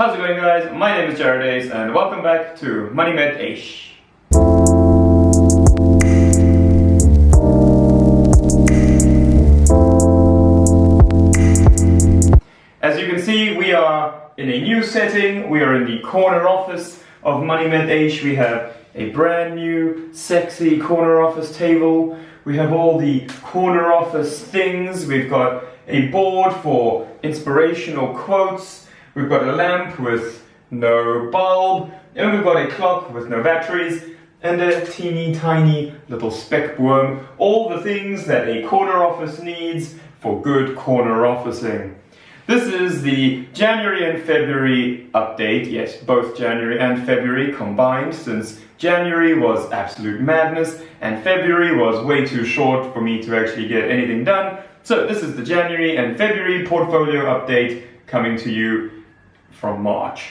How's it going, guys? My name is Met Eish and welcome back to Met Eish. As you can see, we are in a new setting. We are in the corner office of Met Eish. We have a brand new, sexy corner office table. We have all the corner office things. We've got a board for inspirational quotes. We've got a lamp with no bulb, and we've got a clock with no batteries, and a teeny tiny little spec worm. All the things that a corner office needs for good corner officing. This is the January and February update. Yes, both January and February combined, since January was absolute madness and February was way too short for me to actually get anything done. So this is the January and February portfolio update coming to you from March.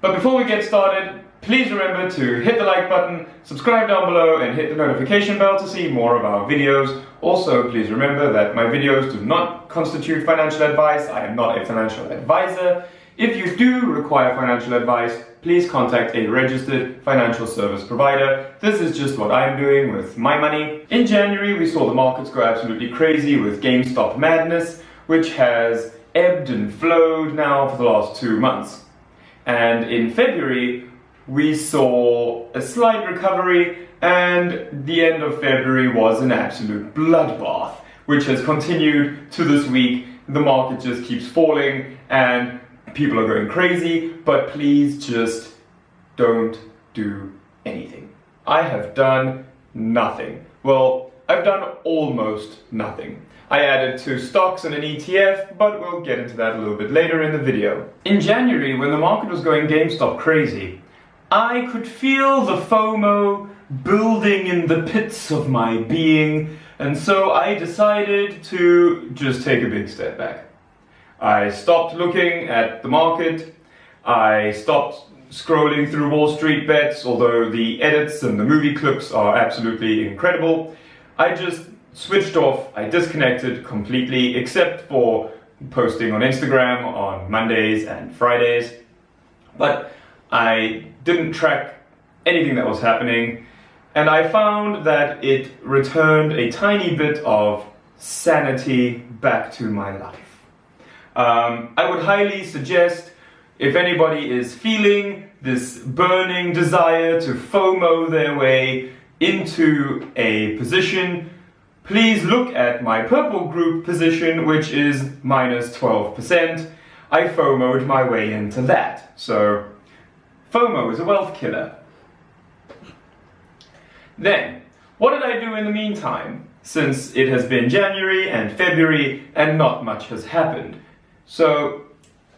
But before we get started, please remember to hit the like button, subscribe down below, and hit the notification bell to see more of our videos. Also, please remember that my videos do not constitute financial advice. I am not a financial advisor. If you do require financial advice, please contact a registered financial service provider. This is just what I'm doing with my money. In January, we saw the markets go absolutely crazy with GameStop madness, which has ebbed and flowed now for the last 2 months. And in February, we saw a slight recovery, and the end of February was an absolute bloodbath, which has continued to this week. The market just keeps falling and people are going crazy, but please just don't do anything. I have done nothing. Well, I've done almost nothing. I added 2 stocks and an ETF, but we'll get into that a little bit later in the video. In January, when the market was going GameStop crazy, I could feel the FOMO building in the pits of my being, and so I decided to just take a big step back. I stopped looking at the market. I stopped scrolling through Wall Street bets, although the edits and the movie clips are absolutely incredible. I just switched off. I disconnected completely, except for posting on Instagram on Mondays and Fridays. But I didn't track anything that was happening, and I found that it returned a tiny bit of sanity back to my life. I would highly suggest, if anybody is feeling this burning desire to FOMO their way into a position, please look at my purple group position, which is minus 12%. I FOMO'd my way into that. So FOMO is a wealth killer. Then, what did I do in the meantime, since it has been January and February and not much has happened? So,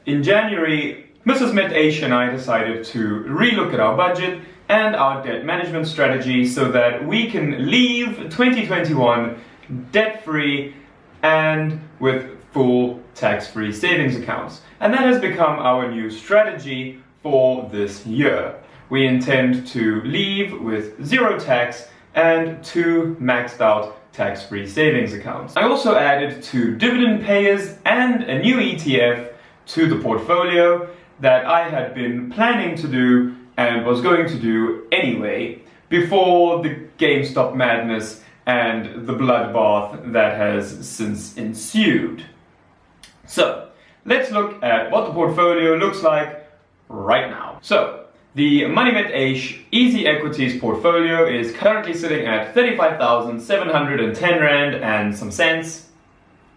in January, Mrs. Met Eish and I decided to relook at our budget and our debt management strategy so that we can leave 2021 debt-free and with full tax-free savings accounts. And that has become our new strategy for this year. We intend to leave with 0 tax and 2 maxed out tax-free savings accounts. I also added 2 dividend payers and a new ETF to the portfolio that I had been planning to do and was going to do anyway before the GameStop madness and the bloodbath that has since ensued. So, let's look at what the portfolio looks like right now. So, the Met Eish EasyEquities portfolio is currently sitting at 35,710 Rand and some cents,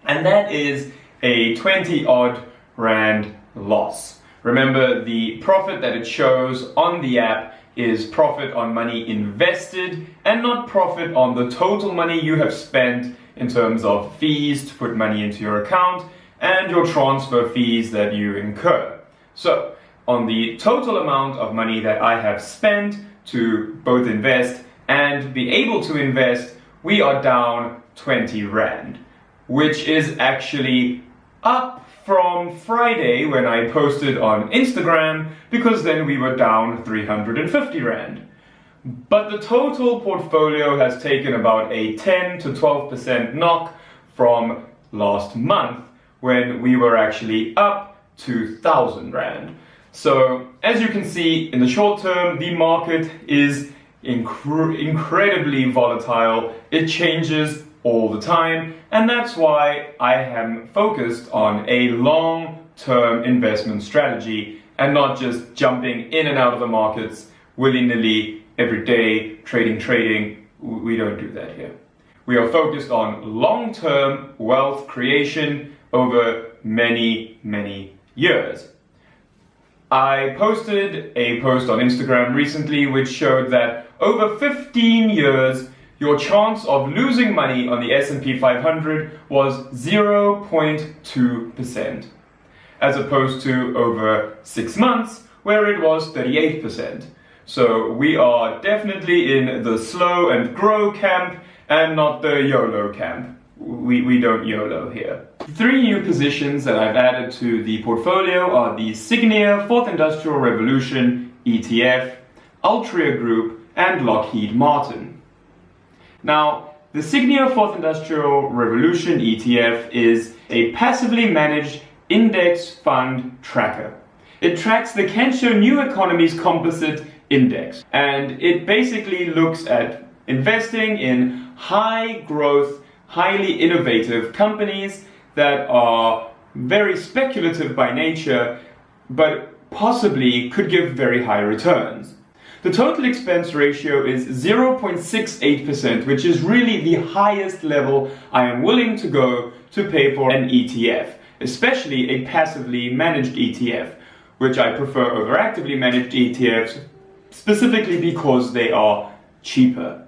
and that is a 20-odd Rand loss. Remember, the profit that it shows on the app is profit on money invested and not profit on the total money you have spent in terms of fees to put money into your account and your transfer fees that you incur. So, on the total amount of money that I have spent to both invest and be able to invest, we are down 20 Rand, which is actually up from Friday when I posted on Instagram, because then we were down 350 Rand. But the total portfolio has taken about a 10 to 12% knock from last month when we were actually up 2,000 Rand. So as you can see, in the short term, the market is incredibly volatile. It changes all the time, and that's why I am focused on a long-term investment strategy and not just jumping in and out of the markets willy-nilly every day, trading. We don't do that here. We are focused on long-term wealth creation over many years. I posted a post on Instagram recently which showed that over 15 years, your chance of losing money on the S&P 500 was 0.2%, as opposed to over 6 months, where it was 38%. So we are definitely in the slow and grow camp and not the YOLO camp. We don't YOLO here. 3 new positions that I've added to the portfolio are the Signia Fourth Industrial Revolution ETF, Altria Group, and Lockheed Martin. Now, the Signia Fourth Industrial Revolution ETF is a passively managed index fund tracker. It tracks the Kensho New Economies Composite Index, and it basically looks at investing in high growth, highly innovative companies that are very speculative by nature, but possibly could give very high returns. The total expense ratio is 0.68%, which is really the highest level I am willing to go to pay for an ETF, especially a passively managed ETF, which I prefer over actively managed ETFs, specifically because they are cheaper.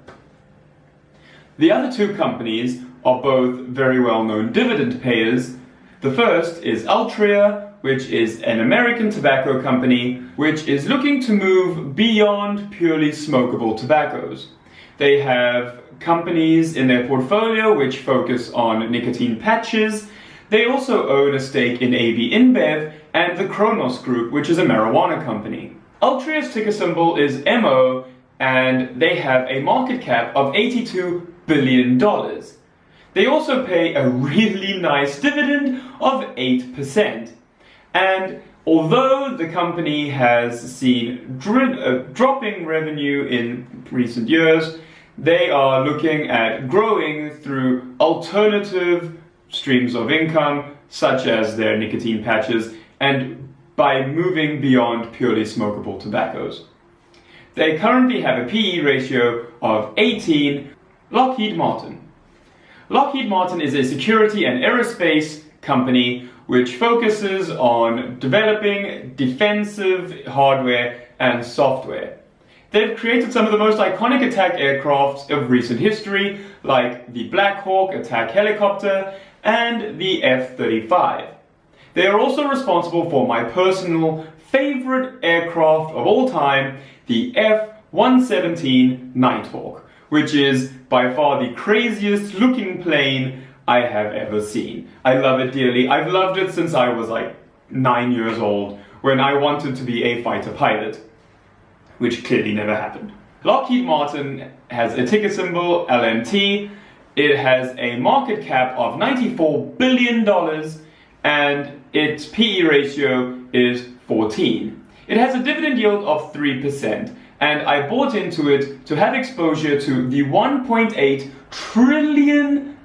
The other 2 companies are both very well-known dividend payers. The first is Altria, which is an American tobacco company which is looking to move beyond purely smokable tobaccos. They have companies in their portfolio which focus on nicotine patches. They also own a stake in AB InBev and the Kronos Group, which is a marijuana company. Altria's ticker symbol is MO, and they have a market cap of $82 billion. They also pay a really nice dividend of 8%. And although the company has seen dropping revenue in recent years, they are looking at growing through alternative streams of income, such as their nicotine patches, and by moving beyond purely smokable tobaccos. They currently have a PE ratio of 18. Lockheed Martin. Lockheed Martin is a security and aerospace company which focuses on developing defensive hardware and software. They've created some of the most iconic attack aircraft of recent history, like the Black Hawk attack helicopter and the F-35. They are also responsible for my personal favorite aircraft of all time, the F-117 Nighthawk, which is by far the craziest looking plane I have ever seen. I love it dearly. I've loved it since I was like 9 years old, when I wanted to be a fighter pilot, which clearly never happened. Lockheed Martin has a ticker symbol, LMT. It has a market cap of $94 billion, and its PE ratio is 14. It has a dividend yield of 3%, and I bought into it to have exposure to the $1.8 trillion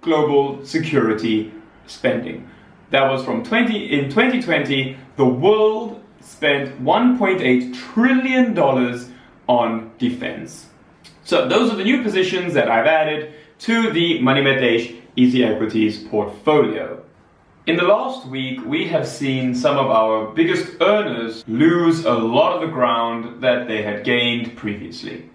global security spending. That was in 2020, the world spent $1.8 trillion on defense. So those are the new positions that I've added to the Met Eish EasyEquities portfolio. In the last week, we have seen some of our biggest earners lose a lot of the ground that they had gained previously.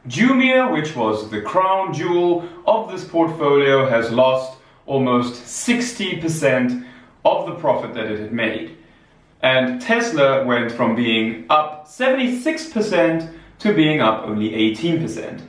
Jumia, which was the crown jewel of this portfolio, has lost almost 60% of the profit that it had made. And Tesla went from being up 76% to being up only 18%.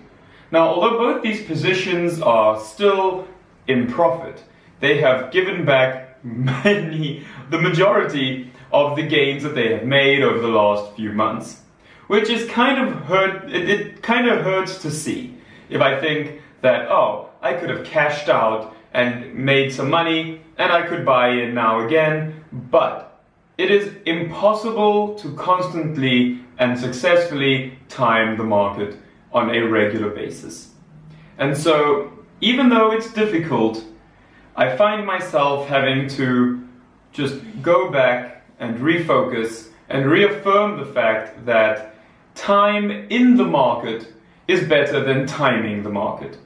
Now, although both these positions are still in profit, they have given back the majority of the gains that they have made over the last few months, which is kind of it kind of hurts to see. If I think that, oh, I could have cashed out and made some money and I could buy in now again, but it is impossible to constantly and successfully time the market on a regular basis. And so, even though it's difficult, I find myself having to just go back and refocus and reaffirm the fact that time in the market is better than timing the market.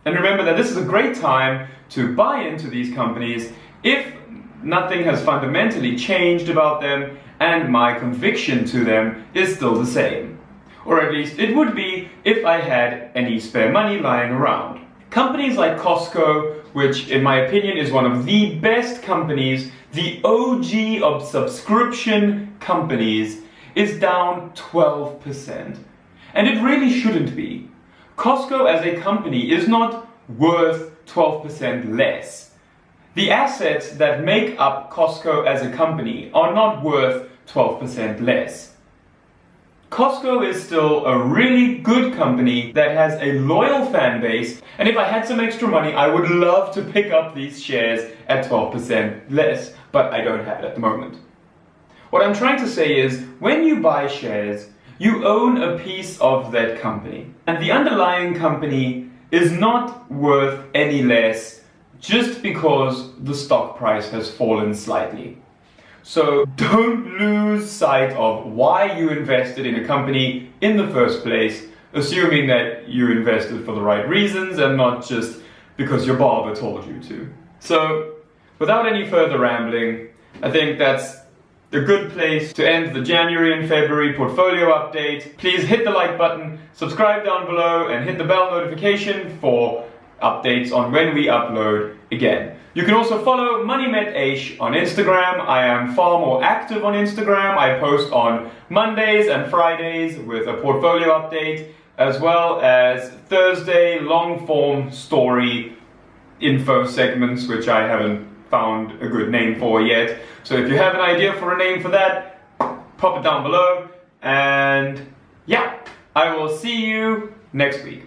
And remember that this is a great time to buy into these companies if nothing has fundamentally changed about them and my conviction to them is still the same. Or at least it would be if I had any spare money lying around. Companies like Costco, which in my opinion is one of the best companies, the OG of subscription companies, is down 12%. And it really shouldn't be. Costco as a company is not worth 12% less. The assets that make up Costco as a company are not worth 12% less. Costco is still a really good company that has a loyal fan base, and if I had some extra money, I would love to pick up these shares at 12% less, but I don't have it at the moment. What I'm trying to say is, when you buy shares, you own a piece of that company, and the underlying company is not worth any less just because the stock price has fallen slightly. So don't lose sight of why you invested in a company in the first place, assuming that you invested for the right reasons and not just because your barber told you to. So, without any further rambling, I think that's a good place to end the January and February portfolio update. Please hit the like button, subscribe down below, and hit the bell notification for updates on when we upload again. You can also follow Met Eish on Instagram. I am far more active on Instagram. I post on Mondays and Fridays with a portfolio update, as well as Thursday long-form story info segments, which I haven't found a good name for yet. So if you have an idea for a name for that, pop it down below. And yeah, I will see you next week.